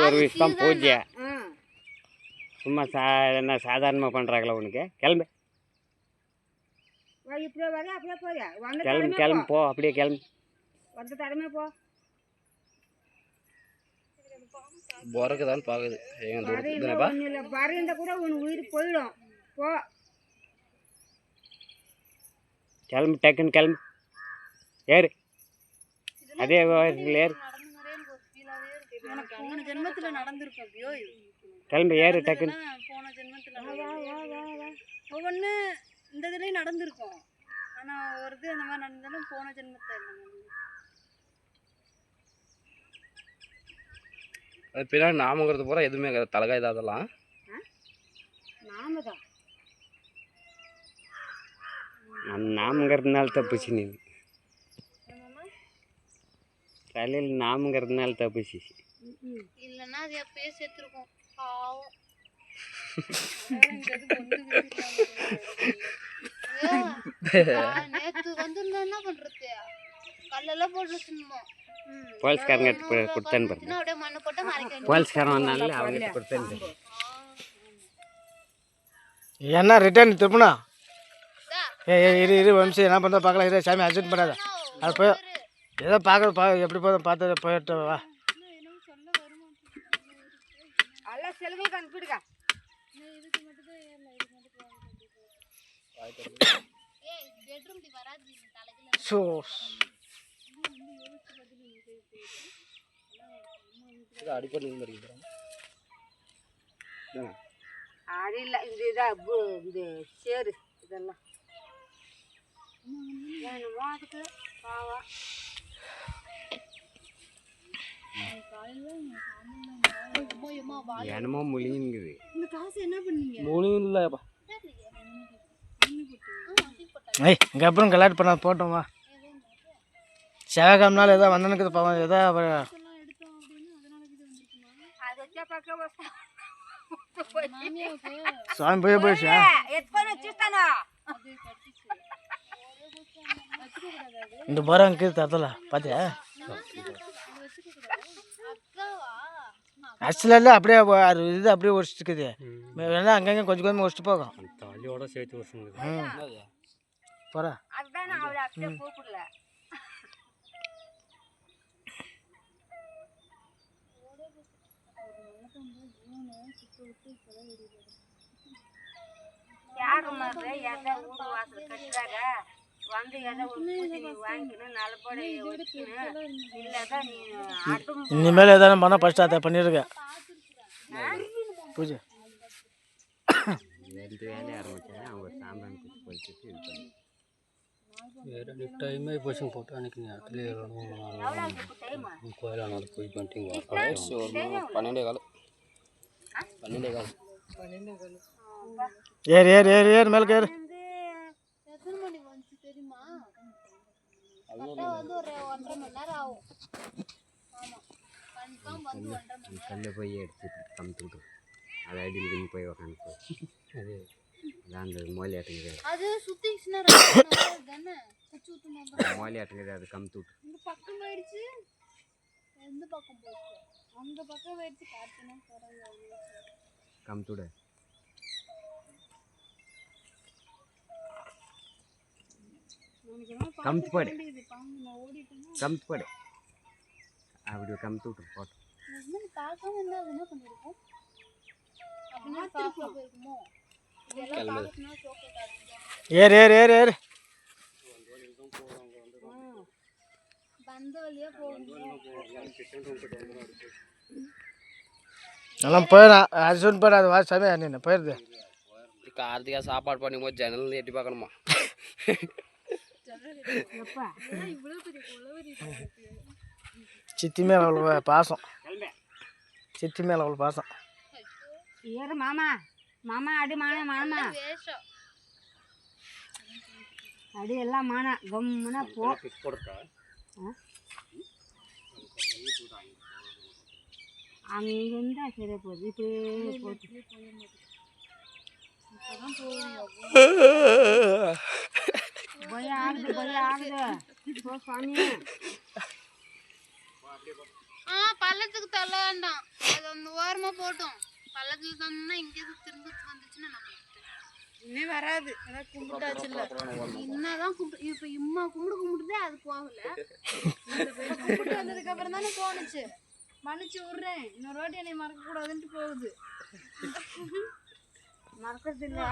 ஒரு விஷயம் பூஜை சும்மா என்ன சாதாரணமாக பண்ணுறாங்களா உனக்கு? கிளம்பு கிளம்பு கிளம்பு போ, அப்படியே கிளம்பு போறக்குதான் பாக்குது கூட உன் உயிர் போயிடும். போ கிளம்பு, டக்குன்னு கிளம்பு, ஏறு, அதே ஏறு, போன ஜென்மத்துல நடந்திருக்கும். அப்படியோ கிளம்பு, ஏறு டக்குன்னு. போன ஜென்மத்துல ஒவ்வொன்று இந்த இதுலேயும் நடந்திருக்கும். ஆனால் ஒரு இது அந்த மாதிரி நடந்தாலும் போன ஜென்மத்தில் அது பின்னாடி நாமங்கிறது பூரா எதுவுமே தலகாய் தான். அதெல்லாம் நாமங்கிறதுனால தப்புச்சு. நீ தலையில் நாமங்கிறதுனால தப்புச்சு. இல்லைன்னா அது எப்பயே சேர்த்துருக்கோம். பாவம் நேற்று வந்துருந்தா என்ன பண்றது? கல்லெல்லாம் போட்டு வச்சிருந்தோம். போலீஸ்காரங்க கொடுத்தேன்னு பாருங்க. போலீஸ்காரன் வந்தாலே அவங்க கொடுத்தேன்னு. என்ன ரிட்டர்ன் திருப்பினா? இரு வம்சி என்ன பண்ணுறா பார்க்கலாம். இரு சாமி அர்ஜென்ட் பண்ணாத. அது போய் ஏதோ பார்க்க எப்படி போதும் பார்த்து போயிட்டு வா. ஸோ அடிப்படை அது இல்லை, இது இதான் இது சேரு இதெல்லாம் வேணுமோ அதுக்கு பாவா. என்னமோ மொழிங்குது. இந்த காசு என்ன பண்ணீங்க? மூணும் இல்லைப்பா. ஏய் இங்கே அப்புறம் கலாட் பண்ண போட்டோமா? செவ்வாய்க்கிழமனால ஏதோ வந்தனுக்கு பாவம் ஏதோ சாமி போயிடுச்சு. இந்த போகிறோம் இருக்குது தரத்தில் பார்த்தியா? ஆக்சுவலாக இல்லை, அப்படியே இது அப்படியே ஒடிச்சிட்டு இருக்குது. வேணா அங்கங்கே கொஞ்சம் கொஞ்சம் ஒடிச்சிட்டு போகும். தாலியோட சேர்த்து வருஷம் போகிறா. இனிமேல் எதாவது பண்ணால் ஃபஸ்ட்டு அதை பண்ணியிருக்கேன் பூஜை. வேலையை ஆரம்பித்தேன். அவங்க சாம்பிராணி கொடுத்து போயிட்டு இது பண்ணி வேறு டைம் ஆகி போச்சுங்க. போட்டு அன்றைக்கி நேரத்தில் கோயிலான போய் பண்ணிட்டீங்க. 12 காலம் ஏறு ஏறு ஏறு ஏறு மேலே ஏறு. எத்தனை மணிக்கு வந்துச்சு தெரியுமா? வந்து ஒரு 1.5 மணி நேரம் ஆகும். கல்லை போய் எடுத்துட்டு கம்மிட்டு அதை அடியில் போய் உக்காந்து அது அதான் அந்த மோலி ஆட்டுங்குது. அது சுத்திச்சுன்னா தானே மோலி ஆட்டுங்குது. அது கம்மிட்டு விட்டு இந்த பக்கம் போயிடுச்சு. எந்த பக்கம் போயிடுச்சு? அந்த பக்கம் போயிடுச்சு. காட்டுனா கம்மிட்டு விட கம்மிட்டு போடு, கம்மிட்டு போடு, அப்படி கம்மிட்டு விட்டு போட்டு பார்க்காம இருந்தா அது என்ன பண்ணிருக்கோம்? அப்படின்னா பார்க்க போயிருக்குமோ? ஏறு ஏறு ஏறு ஏறு. வந்த வழியா போகணும். எல்லாம் போயிடும். அது சொன்ன போயிடும். அது வாசி சாமி என்ன போயிடுது. கார்த்திகா சாப்பாடு பண்ணும்போது ஜன்னல் எட்டி பார்க்கணுமா? சித்தி மேலே அவ்வளோ பாசம். சித்தி மேலே அவ்வளோ பாசம். ஏறு மாமா மாமா அடி மாமா மாமா அடி எல்லாம் மானா கம்முனா போ. அங்கிருந்தா சரியா போகுது. இப்படியே போட்டு பயம் ஆகுது போ சாமி. பள்ளத்துக்கு தள்ள வேண்டாம். அது என்னமோ போட்டோம் பள்ளத்தில் தந்தா இங்கே திரும்ப வந்துச்சுன்னா நான் இன்னும் வராது அதான் கும்பிட்டாச்சு இல்லை என்னதான் கும்பிட்டு இப்போ இம்மா கும்பிட்டுதே அது போகல கும்பிட்டு வந்ததுக்கு அப்புறம் தானே போனுச்சு மன்னிச்சு விட்றேன் இன்னொரு வாட்டி என்னை மறக்கக்கூடாதுன்ட்டு போகுது மறக்கிறது இல்லை